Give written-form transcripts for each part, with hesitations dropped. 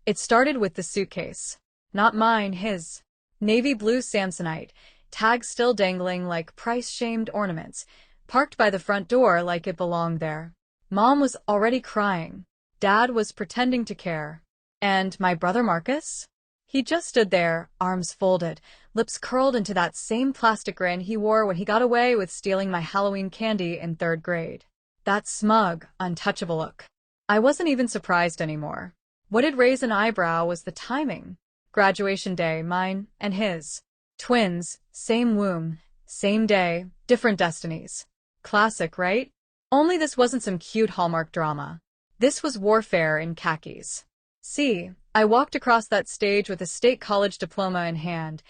It started with the suitcase. Not mine, his. Navy blue Samsonite, tags still dangling like price-shamed ornaments, parked by the front door like it belonged there. Mom was already crying. Dad was pretending to care. And my brother Marcus? He just stood there, arms folded, lips curled into that same plastic grin he wore when he got away with stealing my Halloween candy in 3rd grade. That smug, untouchable look. I wasn't even surprised anymore. What did raise an eyebrow was the timing. Graduation day, mine and his. Twins, same womb, same day, different destinies. Classic, right? Only this wasn't some cute Hallmark drama. This was warfare in khakis. See, I walked across that stage with a state college diploma in hand,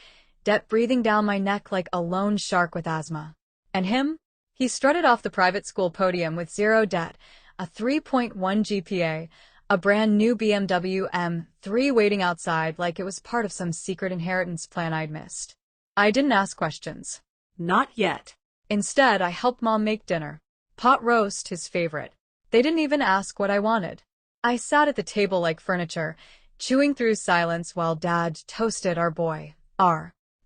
debt breathing down my neck like a lone shark with asthma. And him? He strutted off the private school podium with zero debt, a 3.1 GPA, a brand new BMW M3 waiting outside like it was part of some secret inheritance plan I'd missed. I didn't ask questions. Not yet. Instead, I helped Mom make dinner. Pot roast, his favorite. They didn't even ask what I wanted. I sat at the table like furniture, chewing through silence while Dad toasted our boy.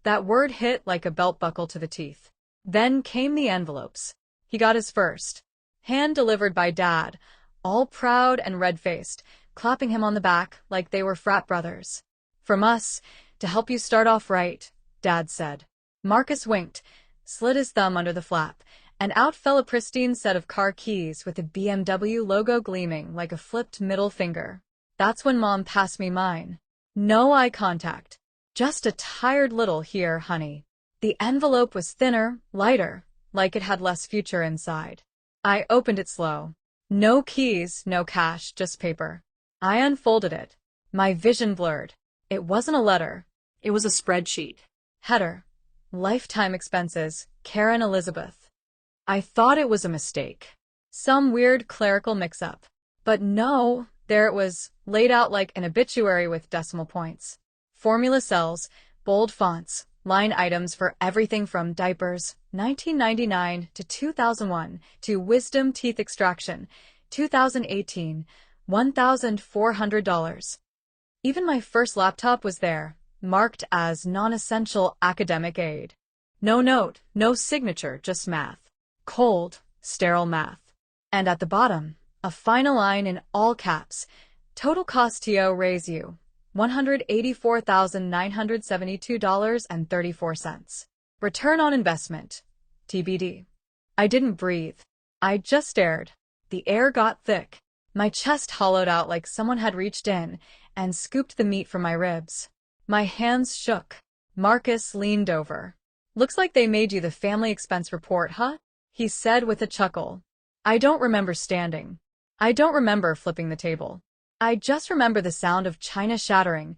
That word hit like a belt buckle to the teeth. Then came the envelopes. He got his first. Hand-delivered by Dad, all proud and red-faced, clapping him on the back like they were frat brothers. From us, to help you start off right, Dad said. Marcus winked, slid his thumb under the flap, and out fell a pristine set of car keys with the BMW logo gleaming like a flipped middle finger. That's when Mom passed me mine. No eye contact. Just a tired little "here, honey." The envelope was thinner, lighter, like it had less future inside. I opened it slow. No keys, no cash, just paper. I unfolded it. My vision blurred. It wasn't a letter. It was a spreadsheet. Header. Lifetime expenses, Karen Elizabeth. I thought it was a mistake. Some weird clerical mix-up. But no, there it was, laid out like an obituary with decimal points. Formula cells, bold fonts, line items for everything from diapers, 1999 to 2001, to wisdom teeth extraction, 2018, $1,400. Even my first laptop was there, marked as non-essential academic aid. No note, no signature, just math. Cold, sterile math. And at the bottom, a final line in all caps. Total cost to raise you, $184,972.34. Return on investment, TBD. I didn't breathe. I just stared. The air got thick. My chest hollowed out like someone had reached in and scooped the meat from my ribs. My hands shook. Marcus leaned over. Looks like they made you the family expense report, huh? He said with a chuckle. I don't remember standing. I don't remember flipping the table. I just remember the sound of china shattering,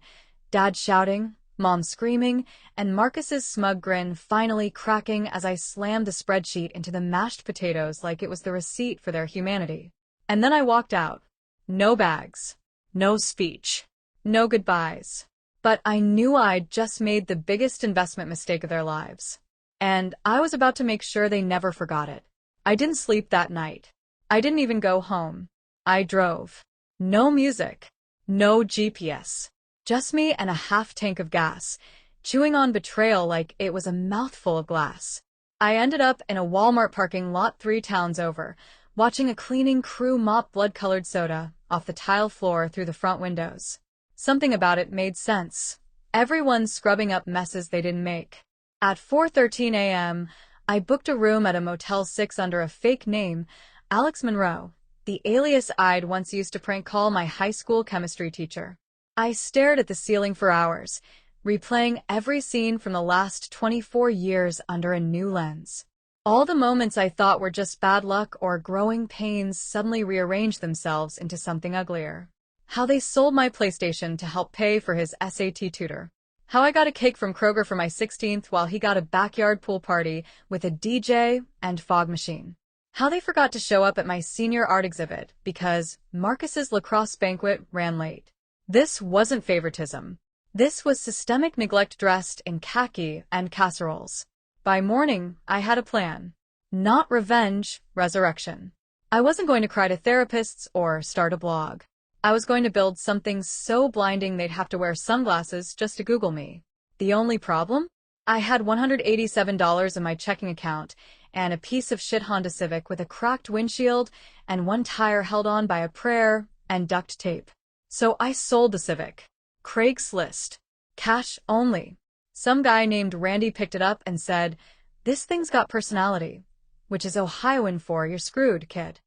Dad shouting, Mom screaming, and Marcus's smug grin finally cracking as I slammed the spreadsheet into the mashed potatoes like it was the receipt for their humanity. And then I walked out. No bags. No speech. No goodbyes. But I knew I'd just made the biggest investment mistake of their lives. And I was about to make sure they never forgot it. I didn't sleep that night. I didn't even go home. I drove. No music. No GPS. Just me and a half tank of gas, chewing on betrayal like it was a mouthful of glass. I ended up in a Walmart parking lot 3 towns over, watching a cleaning crew mop blood-colored soda off the tile floor through the front windows. Something about it made sense. Everyone's scrubbing up messes they didn't make. At 4:13 a.m., I booked a room at a Motel 6 under a fake name, Alex Monroe, the alias I'd once used to prank call my high school chemistry teacher. I stared at the ceiling for hours, replaying every scene from the last 24 years under a new lens. All the moments I thought were just bad luck or growing pains suddenly rearranged themselves into something uglier. How they sold my PlayStation to help pay for his SAT tutor. How I got a cake from Kroger for my 16th while he got a backyard pool party with a DJ and fog machine. How they forgot to show up at my senior art exhibit because Marcus's lacrosse banquet ran late. This wasn't favoritism. This was systemic neglect dressed in khaki and casseroles. By morning, I had a plan. Not revenge, resurrection. I wasn't going to cry to therapists or start a blog. I was going to build something so blinding they'd have to wear sunglasses just to Google me. The only problem? I had $187 in my checking account and a piece of shit Honda Civic with a cracked windshield and one tire held on by a prayer and duct tape. So I sold the Civic. Craigslist. Cash only. Some guy named Randy picked it up and said, "This thing's got personality," which is Ohioan for "you're screwed, kid."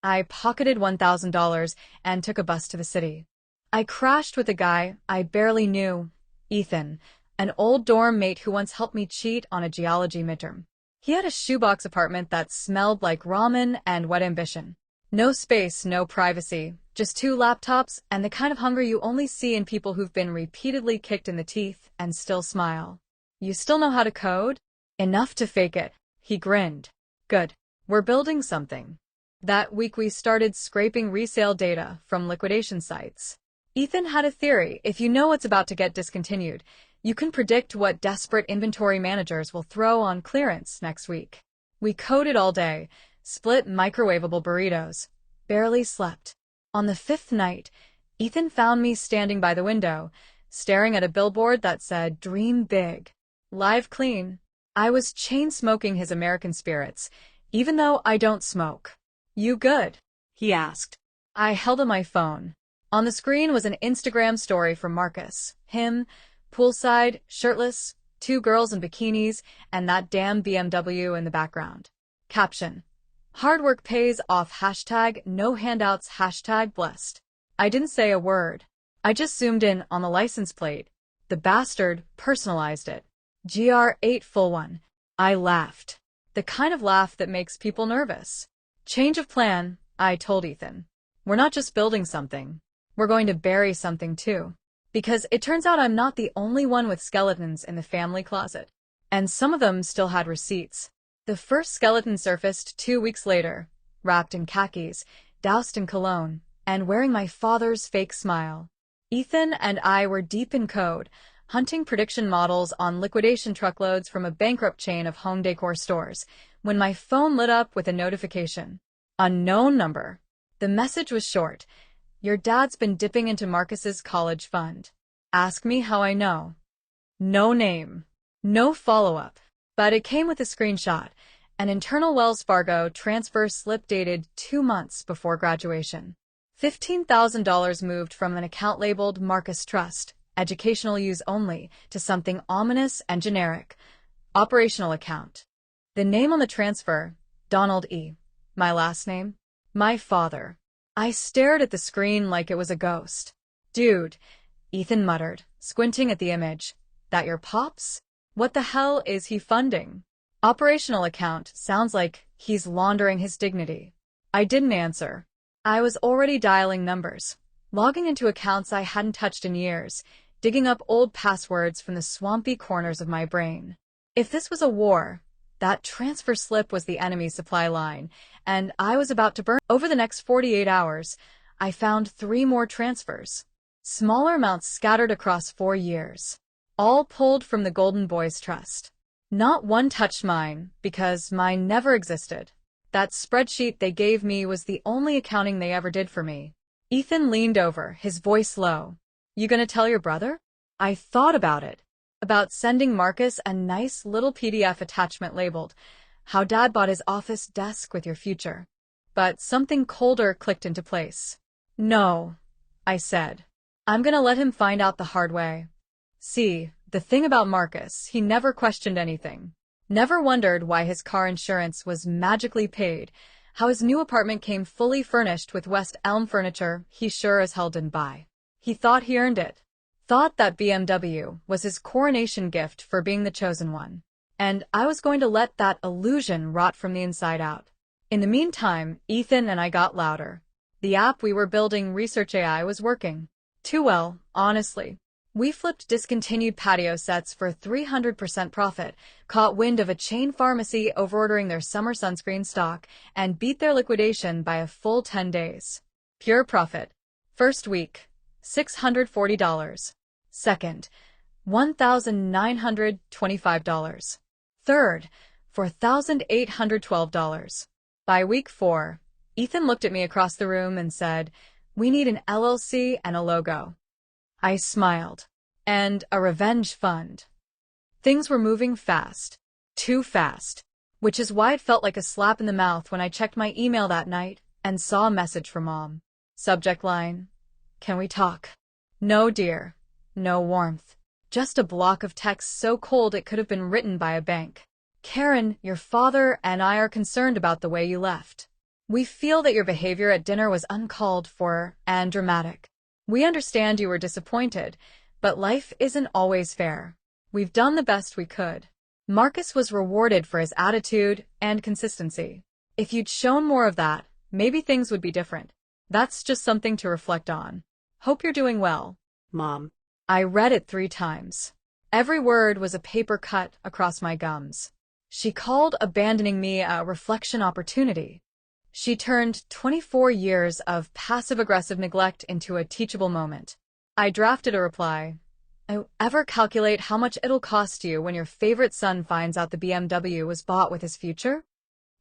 I pocketed $1,000 and took a bus to the city. I crashed with a guy I barely knew, Ethan, an old dorm mate who once helped me cheat on a geology midterm. He had a shoebox apartment that smelled like ramen and wet ambition. No space, no privacy, just 2 laptops and the kind of hunger you only see in people who've been repeatedly kicked in the teeth and still smile. "You still know how to code?" "Enough to fake it," he grinned. "Good. We're building something." That week we started scraping resale data from liquidation sites. Ethan had a theory: if you know what's about to get discontinued, you can predict what desperate inventory managers will throw on clearance next week. We coded all day, split microwavable burritos, barely slept. On the 5th night, Ethan found me standing by the window, staring at a billboard that said, "Dream big. Live clean." I was chain-smoking his American spirits, even though I don't smoke. "You good?" he asked. I held up my phone. On the screen was an Instagram story from Marcus. Him, poolside, shirtless, 2 girls in bikinis, and that damn BMW in the background. Caption: "Hard work pays off. #no handouts. #blessed." I didn't say a word. I just zoomed in on the license plate. The bastard personalized it. GR8 full one. I laughed. The kind of laugh that makes people nervous. "Change of plan," I told Ethan. "We're not just building something. We're going to bury something too." Because it turns out I'm not the only one with skeletons in the family closet. And some of them still had receipts. The first skeleton surfaced 2 weeks later, wrapped in khakis, doused in cologne, and wearing my father's fake smile. Ethan and I were deep in code, hunting prediction models on liquidation truckloads from a bankrupt chain of home decor stores, when my phone lit up with a notification. Unknown number. The message was short: "Your dad's been dipping into Marcus's college fund. Ask me how I know." No name. No follow-up. But it came with a screenshot, an internal Wells Fargo transfer slip dated 2 months before graduation. $15,000 moved from an account labeled Marcus Trust, educational use only, to something ominous and generic: operational account. The name on the transfer: Donald E. My last name? My father. I stared at the screen like it was a ghost. "Dude," Ethan muttered, squinting at the image. "That your pops? What the hell is he funding?" Operational account sounds like he's laundering his dignity. I didn't answer. I was already dialing numbers, logging into accounts I hadn't touched in years, digging up old passwords from the swampy corners of my brain. If this was a war, that transfer slip was the enemy's supply line, and I was about to burn. Over the next 48 hours, I found 3 more transfers. Smaller amounts scattered across 4 years. All pulled from the Golden Boys Trust. Not one touched mine, because mine never existed. That spreadsheet they gave me was the only accounting they ever did for me. Ethan leaned over, his voice low. "You gonna tell your brother?" I thought about it. About sending Marcus a nice little PDF attachment labeled, "How Dad Bought His Office Desk with Your Future." But something colder clicked into place. "No," I said. "I'm gonna let him find out the hard way." See, the thing about Marcus, he never questioned anything. Never wondered why his car insurance was magically paid, how his new apartment came fully furnished with West Elm furniture he sure as hell didn't buy. He thought he earned it. Thought that BMW was his coronation gift for being the chosen one. And I was going to let that illusion rot from the inside out. In the meantime, Ethan and I got louder. The app we were building, Research AI, was working. Too well, honestly. We flipped discontinued patio sets for 300% profit, caught wind of a chain pharmacy overordering their summer sunscreen stock, and beat their liquidation by a full 10 days. Pure profit. First week, $640. Second, $1,925. Third, $4,812. By week 4, Ethan looked at me across the room and said, We need an LLC and a logo. I smiled. And a revenge fund. Things were moving fast. Too fast. Which is why it felt like a slap in the mouth when I checked my email that night and saw a message from Mom. Subject line: "Can we talk?" No, dear. No warmth. Just a block of text so cold it could have been written by a bank. "Karen, your father and I are concerned about the way you left. We feel that your behavior at dinner was uncalled for and dramatic. We understand you were disappointed, but life isn't always fair. We've done the best we could." Marcus was rewarded for his attitude and consistency. If you'd shown more of that, maybe things would be different. That's just something to reflect on. Hope you're doing well. Mom. I read it 3 times. Every word was a paper cut across my gums. She called abandoning me a reflection opportunity. She turned 24 years of passive-aggressive neglect into a teachable moment. I drafted a reply. Ever calculate how much it'll cost you when your favorite son finds out the BMW was bought with his future?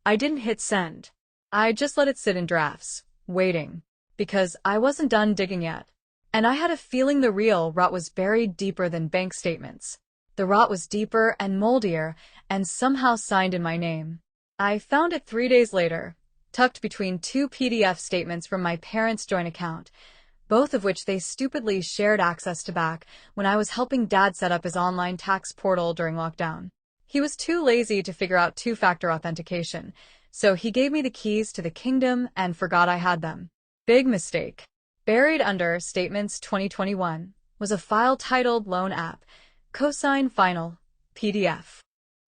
I didn't hit send. I just let it sit in drafts, waiting, because I wasn't done digging yet. And I had a feeling the real rot was buried deeper than bank statements. The rot was deeper and moldier, and somehow signed in my name. I found it 3 days later, tucked between 2 PDF statements from my parents' joint account, both of which they stupidly shared access to back when I was helping Dad set up his online tax portal during lockdown. He was too lazy to figure out 2-factor authentication, so he gave me the keys to the kingdom and forgot I had them. Big mistake. Buried under Statements 2021 was a file titled Loan App, Cosign Final, PDF.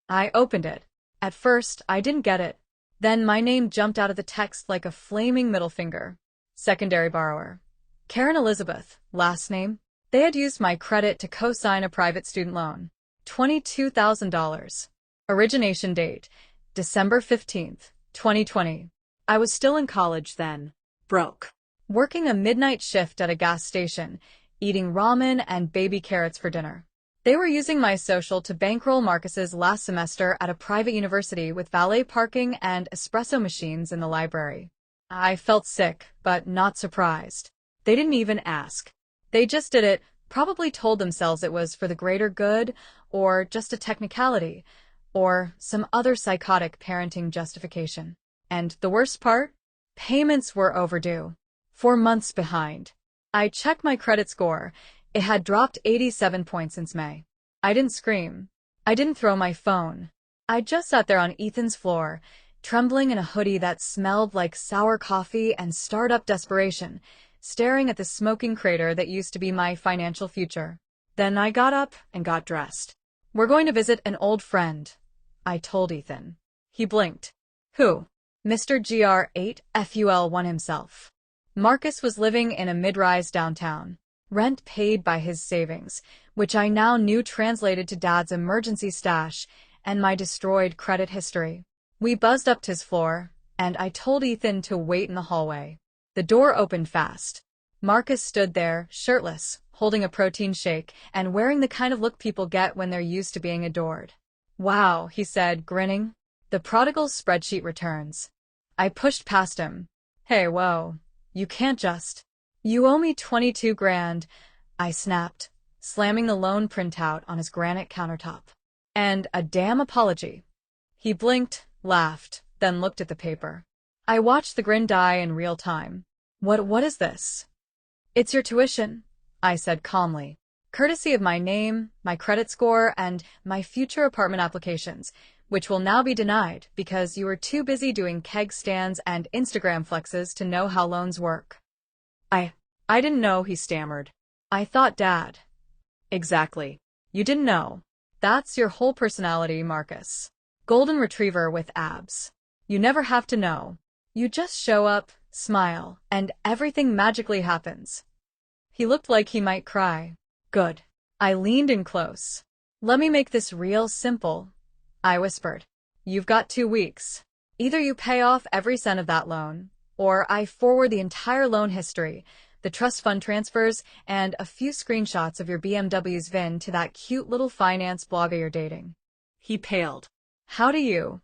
I opened it. At first, I didn't get it. Then my name jumped out of the text like a flaming middle finger. Secondary borrower. Karen Elizabeth, last name. They had used my credit to co-sign a private student loan. $22,000. Origination date: December 15th, 2020. I was still in college then. Broke. Working a midnight shift at a gas station, eating ramen and baby carrots for dinner. They were using my social to bankroll Marcus's last semester at a private university with valet parking and espresso machines in the library. I felt sick, but not surprised. They didn't even ask. They just did it, probably told themselves it was for the greater good, or just a technicality, or some other psychotic parenting justification. And the worst part? Payments were overdue. 4 months behind. I checked my credit score. It had dropped 87 points since May. I didn't scream. I didn't throw my phone. I just sat there on Ethan's floor, trembling in a hoodie that smelled like sour coffee and startup desperation, staring at the smoking crater that used to be my financial future. Then I got up and got dressed. "We're going to visit an old friend," I told Ethan. He blinked. "Who?" "Mr. GR8FUL1 himself." Marcus was living in a mid-rise downtown. Rent paid by his savings, which I now knew translated to Dad's emergency stash and my destroyed credit history. We buzzed up to his floor, and I told Ethan to wait in the hallway. The door opened fast. Marcus stood there, shirtless, holding a protein shake, and wearing the kind of look people get when they're used to being adored. "Wow," he said, grinning. "The prodigal Spreadsheet returns." I pushed past him. "Hey, whoa. You can't just. You owe me 22 grand, I snapped, slamming the loan printout on his granite countertop. "And a damn apology." He blinked, laughed, then looked at the paper. I watched the grin die in real time. What is this?" "It's your tuition," I said calmly. "Courtesy of my name, my credit score, and my future apartment applications, which will now be denied because you were too busy doing keg stands and Instagram flexes to know how loans work." I didn't know," he stammered. "I thought Dad." "Exactly. You didn't know. That's your whole personality, Marcus. Golden retriever with abs. You never have to know. You just show up, smile, and everything magically happens." He looked like he might cry. "Good." I leaned in close. "Let me make this real simple," I whispered. "You've got 2 weeks. Either you pay off every cent of that loan, or I forward the entire loan history, the trust fund transfers, and a few screenshots of your BMW's VIN to that cute little finance blogger you're dating." He paled. "How do you?"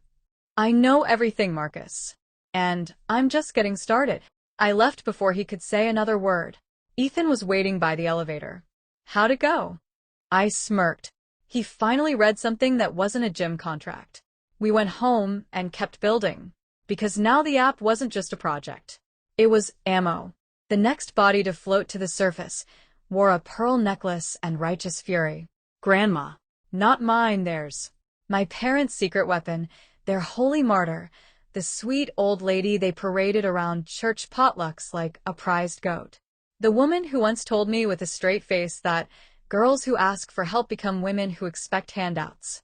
"I know everything, Marcus. And I'm just getting started." I left before he could say another word. Ethan was waiting by the elevator. How'd it go? I smirked. He finally read something that wasn't a gym contract. We went home and kept building, because now the app wasn't just a project. It was ammo. The next body to float to the surface wore a pearl necklace and righteous fury. Grandma. Not mine, theirs. My parents' secret weapon, their holy martyr, the sweet old lady they paraded around church potlucks like a prized goat. The woman who once told me with a straight face that girls who ask for help become women who expect handouts.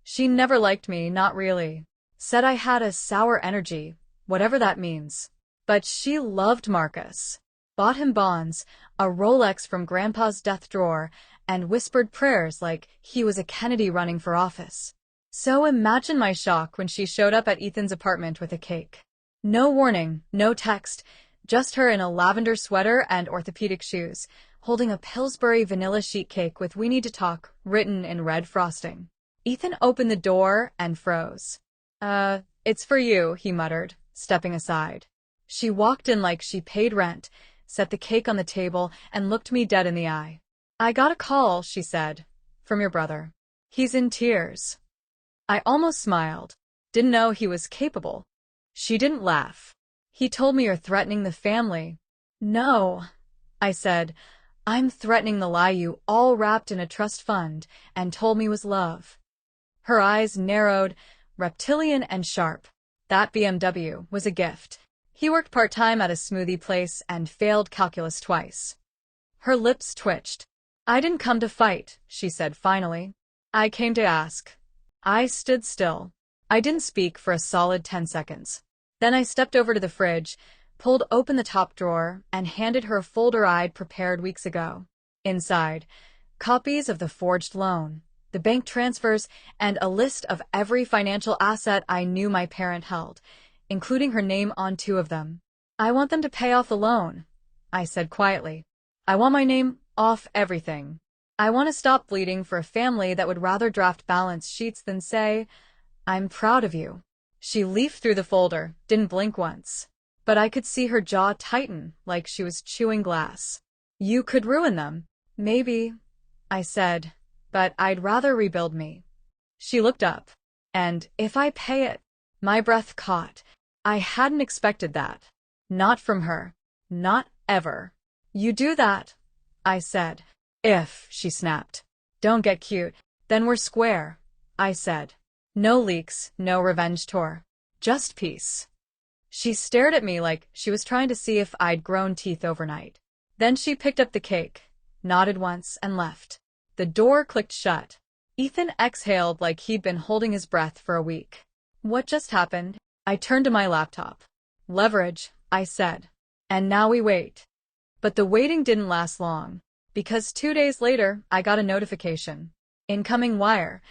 She never liked me, not really. Said I had a sour energy, whatever that means. But she loved Marcus. Bought him bonds, a Rolex from Grandpa's death drawer, and whispered prayers like he was a Kennedy running for office. So imagine my shock when she showed up at Ethan's apartment with a cake. No warning, no text, just her in a lavender sweater and orthopedic shoes, holding a Pillsbury vanilla sheet cake with "We Need to Talk" written in red frosting. Ethan opened the door and froze. It's for you," he muttered, stepping aside. She walked in like she paid rent, set the cake on the table, and looked me dead in the eye. "I got a call," she said, "from your brother. He's in tears." I almost smiled. Didn't know he was capable. She didn't laugh. "He told me you're threatening the family." "No," I said. "I'm threatening the lie you all wrapped in a trust fund and told me was love." Her eyes narrowed, reptilian and sharp. That BMW was a gift. He worked part-time at a smoothie place and failed calculus twice. Her lips twitched. "I didn't come to fight," she said finally. "I came to ask." I stood still. I didn't speak for a solid 10 seconds. Then I stepped over to the fridge, pulled open the top drawer, and handed her a folder I'd prepared weeks ago. Inside, copies of the forged loan, the bank transfers, and a list of every financial asset I knew my parent held, including her name on 2 of them. "I want them to pay off the loan," I said quietly. "I want my name off everything. I want to stop bleeding for a family that would rather draft balance sheets than say, 'I'm proud of you.'" She leafed through the folder, didn't blink once. But I could see her jaw tighten like she was chewing glass. "You could ruin them." "Maybe," I said, "but I'd rather rebuild me." She looked up. "And if I pay it?" My breath caught. I hadn't expected that. Not from her. Not ever. "You do that," I said. "If," she snapped. "Don't get cute. Then we're square," I said. No leaks, no revenge tour. Just peace. She stared at me like she was trying to see if I'd grown teeth overnight. Then she picked up the cake, nodded once, and left. The door clicked shut. Ethan exhaled like he'd been holding his breath for a week. What just happened? I turned to my laptop. "Leverage," I said. "And now we wait." But the waiting didn't last long, because 2 days later, I got a notification. "Incoming wire,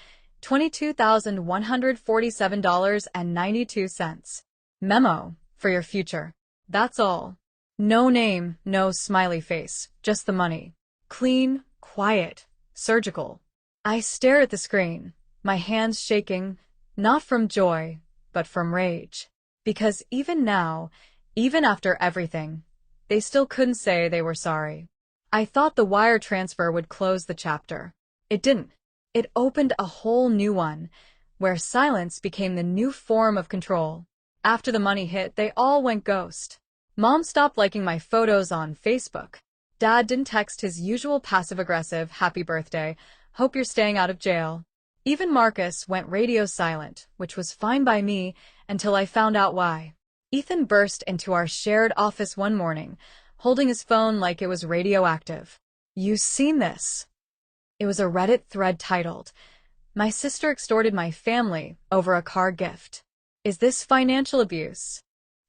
$22,147.92. Memo, for your future." That's all. No name, no smiley face, just the money. Clean, quiet, surgical. I stared at the screen, my hands shaking, not from joy, but from rage. Because even now, even after everything, they still couldn't say they were sorry. I thought the wire transfer would close the chapter. It didn't. It opened a whole new one, where silence became the new form of control. After the money hit, they all went ghost. Mom stopped liking my photos on Facebook. Dad didn't text his usual passive-aggressive "happy birthday, hope you're staying out of jail." Even Marcus went radio silent, which was fine by me until I found out why. Ethan burst into our shared office one morning, holding his phone like it was radioactive. "You seen this?" It was a Reddit thread titled, "My sister extorted my family over a car gift. Is this financial abuse?"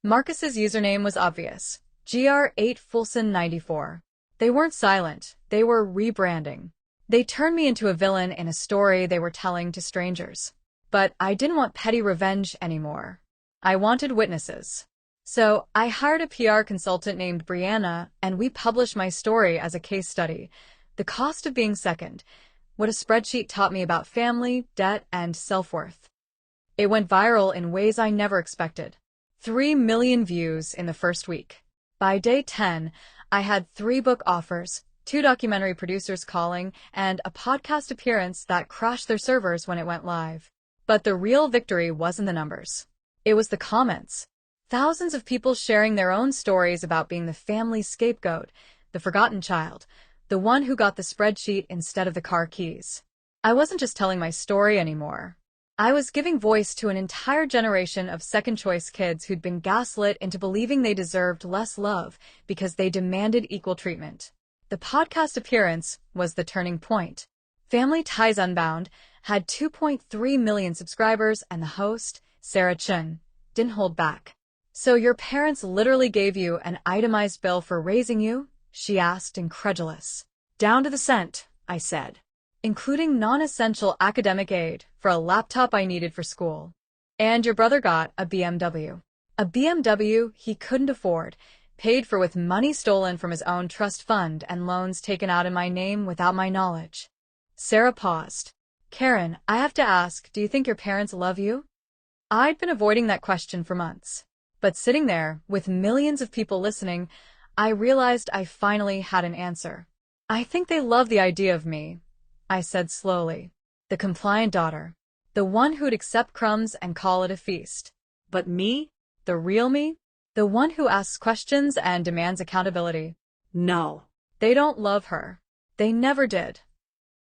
Marcus's username was obvious, GR8Fulson94. They weren't silent, they were rebranding. They turned me into a villain in a story they were telling to strangers. But I didn't want petty revenge anymore. I wanted witnesses. So I hired a PR consultant named Brianna, and we published my story as a case study. The cost of being second, what a spreadsheet taught me about family, debt, and self-worth. It went viral in ways I never expected. 3 million views in the first week. By day 10, I had 3 book offers, 2 documentary producers calling, and a podcast appearance that crashed their servers when it went live. But the real victory wasn't the numbers. It was the comments. Thousands of people sharing their own stories about being the family scapegoat, the forgotten child, the one who got the spreadsheet instead of the car keys. I wasn't just telling my story anymore. I was giving voice to an entire generation of second-choice kids who'd been gaslit into believing they deserved less love because they demanded equal treatment. The podcast appearance was the turning point. Family Ties Unbound had 2.3 million subscribers, and the host, Sarah Chun, didn't hold back. "So your parents literally gave you an itemized bill for raising you?" she asked, incredulous. "Down to the cent," I said, "including non-essential academic aid for a laptop I needed for school. And your brother got a BMW. A BMW he couldn't afford, paid for with money stolen from his own trust fund and loans taken out in my name without my knowledge." Sarah paused. "Karen, I have to ask, do you think your parents love you?" I'd been avoiding that question for months. But sitting there, with millions of people listening, I realized I finally had an answer. "I think they love the idea of me," I said slowly. "The compliant daughter. The one who'd accept crumbs and call it a feast. But me? The real me? The one who asks questions and demands accountability. No. They don't love her. They never did."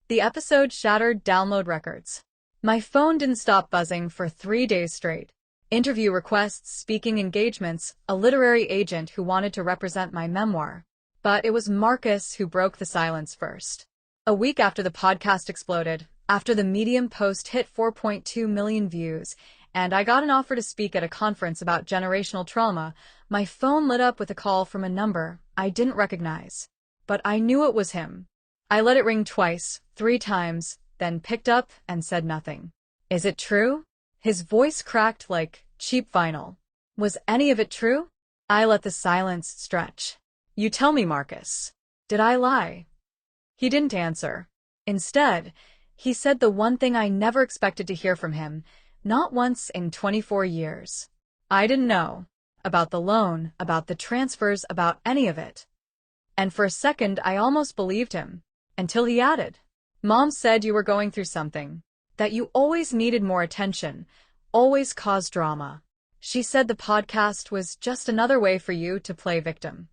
The episode shattered download records. My phone didn't stop buzzing for 3 days straight. Interview requests, speaking engagements, a literary agent who wanted to represent my memoir. But it was Marcus who broke the silence first. A week after the podcast exploded, after the Medium post hit 4.2 million views, and I got an offer to speak at a conference about generational trauma, my phone lit up with a call from a number I didn't recognize. But I knew it was him. I let it ring twice, 3 times, then picked up and said nothing. "Is it true?" His voice cracked like cheap vinyl. "Was any of it true?" I let the silence stretch. "You tell me, Marcus. Did I lie?" He didn't answer. Instead, he said the one thing I never expected to hear from him, not once in 24 years. "I didn't know. About the loan, about the transfers, about any of it." And for a second, I almost believed him. Until he added, "Mom said you were going through something. That you always needed more attention, always caused drama. She said the podcast was just another way for you to play victim."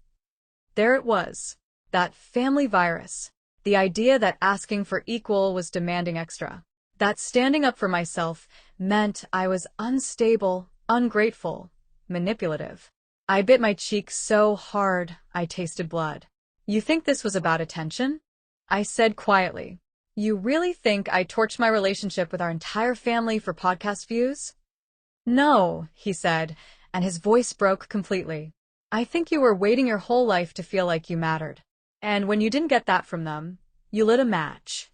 There it was. That family virus. The idea that asking for equal was demanding extra. That standing up for myself meant I was unstable, ungrateful, manipulative. I bit my cheek so hard I tasted blood. "You think this was about attention?" I said quietly. "You really think I torched my relationship with our entire family for podcast views?" "No," he said, and his voice broke completely. "I think you were waiting your whole life to feel like you mattered. And when you didn't get that from them, you lit a match.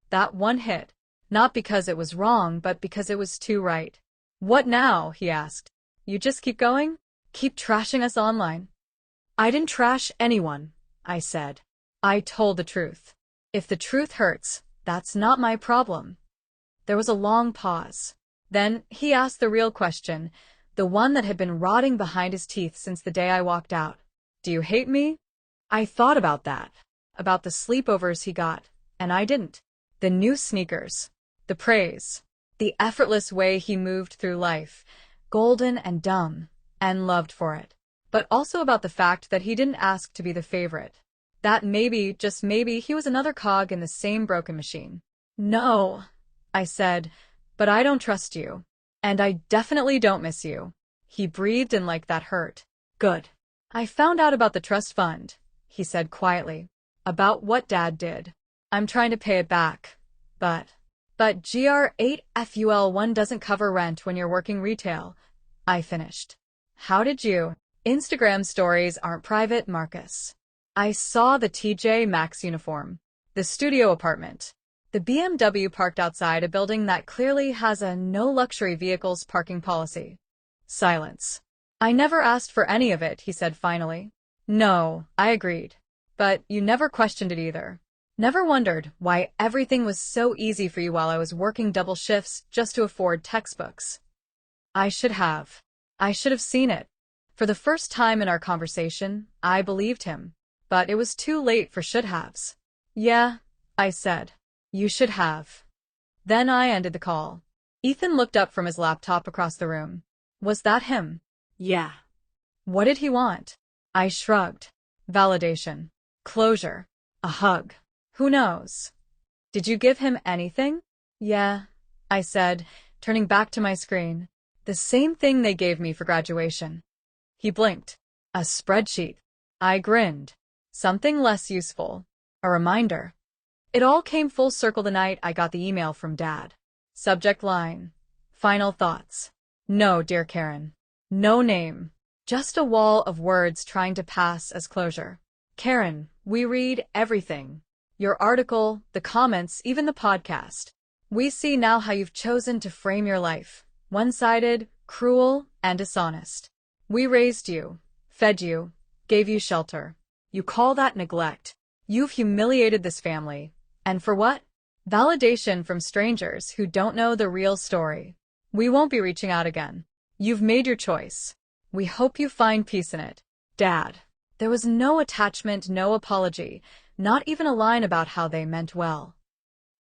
That one hit. Not because it was wrong, but because it was too right." "What now?" he asked. "You just keep going? Keep trashing us online?" "I didn't trash anyone," I said. "I told the truth. If the truth hurts, that's not my problem." There was a long pause. Then he asked the real question, the one that had been rotting behind his teeth since the day I walked out. "Do you hate me?" I thought about that, about the sleepovers he got, and I didn't. The new sneakers, the praise, the effortless way he moved through life, golden and dumb, and loved for it. But also about the fact that he didn't ask to be the favorite. That maybe, just maybe, he was another cog in the same broken machine. "No," I said, "but I don't trust you. And I definitely don't miss you." He breathed in like that hurt. "Good. I found out about the trust fund," he said quietly. "About what Dad did. I'm trying to pay it back. But GR8FUL1 doesn't cover rent when you're working retail." I finished. "How did you?" "Instagram stories aren't private, Marcus." I saw the TJ Maxx uniform, the studio apartment, the BMW parked outside a building that clearly has a no luxury vehicles parking policy. Silence. "I never asked for any of it," he said finally. "No," I agreed. "But you never questioned it either. Never wondered why everything was so easy for you while I was working double shifts just to afford textbooks." I should have. I should have seen it. For the first time in our conversation, I believed him. But it was too late for should-haves. Yeah, I said. You should have. Then I ended the call. Ethan looked up from his laptop across the room. Was that him? Yeah. What did he want? I shrugged. Validation. Closure. A hug. Who knows? Did you give him anything? Yeah, I said, turning back to my screen. The same thing they gave me for graduation. He blinked. A spreadsheet. I grinned. Something less useful. A reminder. It all came full circle the night I got the email from Dad. Subject line. Final thoughts. No, dear Karen. No name. Just a wall of words trying to pass as closure. Karen, we read everything. Your article, the comments, even the podcast. We see now how you've chosen to frame your life. One-sided, cruel, and dishonest. We raised you, fed you, gave you shelter. You call that neglect. You've humiliated this family. And for what? Validation from strangers who don't know the real story. We won't be reaching out again. You've made your choice. We hope you find peace in it. Dad. There was no attachment, no apology, not even a line about how they meant well.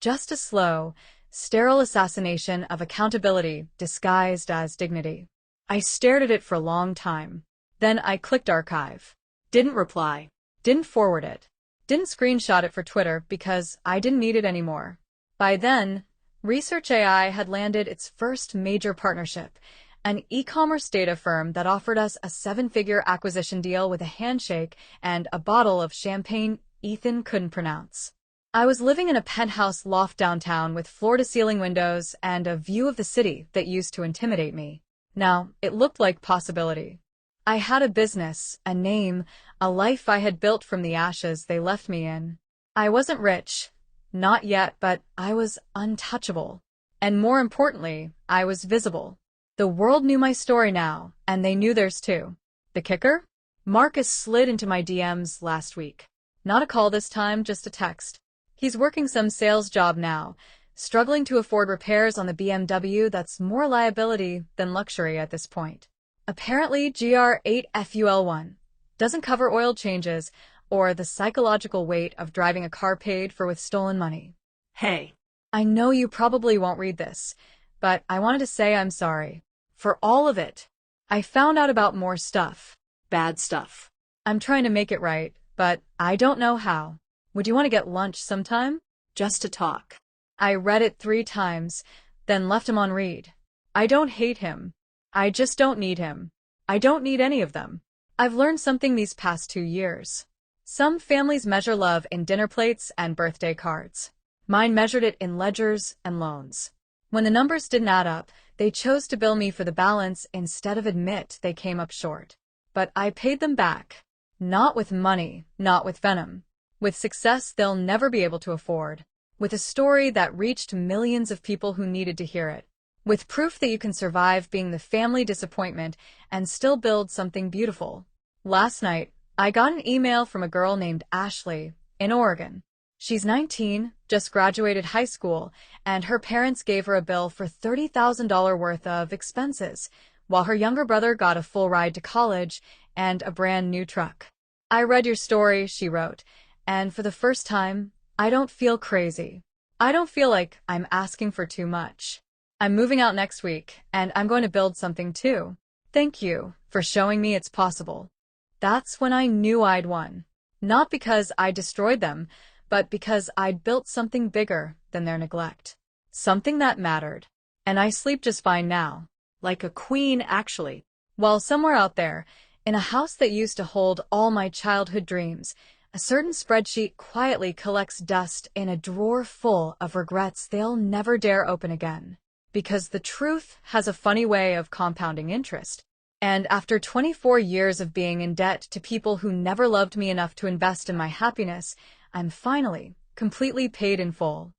Just a slow, sterile assassination of accountability disguised as dignity. I stared at it for a long time. Then I clicked archive. Didn't reply. Didn't forward it. Didn't screenshot it for Twitter because I didn't need it anymore. By then, Research AI had landed its first major partnership, an e-commerce data firm that offered us a 7-figure acquisition deal with a handshake and a bottle of champagne Ethan couldn't pronounce. I was living in a penthouse loft downtown with floor-to-ceiling windows and a view of the city that used to intimidate me. Now, it looked like possibility. I had a business, a name, a life I had built from the ashes they left me in. I wasn't rich. Not yet, but I was untouchable. And more importantly, I was visible. The world knew my story now, and they knew theirs too. The kicker? Marcus slid into my DMs last week. Not a call this time, just a text. He's working some sales job now, struggling to afford repairs on the BMW that's more liability than luxury at this point. Apparently, GR8FUL1 doesn't cover oil changes or the psychological weight of driving a car paid for with stolen money. Hey. I know you probably won't read this, but I wanted to say I'm sorry. For all of it. I found out about more stuff. Bad stuff. I'm trying to make it right, but I don't know how. Would you want to get lunch sometime? Just to talk. I read it 3 times, then left him on read. I don't hate him. I just don't need him. I don't need any of them. I've learned something these past 2 years. Some families measure love in dinner plates and birthday cards. Mine measured it in ledgers and loans. When the numbers didn't add up, they chose to bill me for the balance instead of admit they came up short. But I paid them back. Not with money, not with venom. With success they'll never be able to afford. With a story that reached millions of people who needed to hear it. With proof that you can survive being the family disappointment and still build something beautiful. Last night, I got an email from a girl named Ashley in Oregon. She's 19, just graduated high school, and her parents gave her a bill for $30,000 worth of expenses, while her younger brother got a full ride to college and a brand new truck. I read your story, she wrote, and for the first time, I don't feel crazy. I don't feel like I'm asking for too much. I'm moving out next week, and I'm going to build something too. Thank you for showing me it's possible. That's when I knew I'd won. Not because I destroyed them, but because I'd built something bigger than their neglect. Something that mattered. And I sleep just fine now. Like a queen, actually. While somewhere out there, in a house that used to hold all my childhood dreams, a certain spreadsheet quietly collects dust in a drawer full of regrets they'll never dare open again. Because the truth has a funny way of compounding interest. And after 24 years of being in debt to people who never loved me enough to invest in my happiness, I'm finally completely paid in full.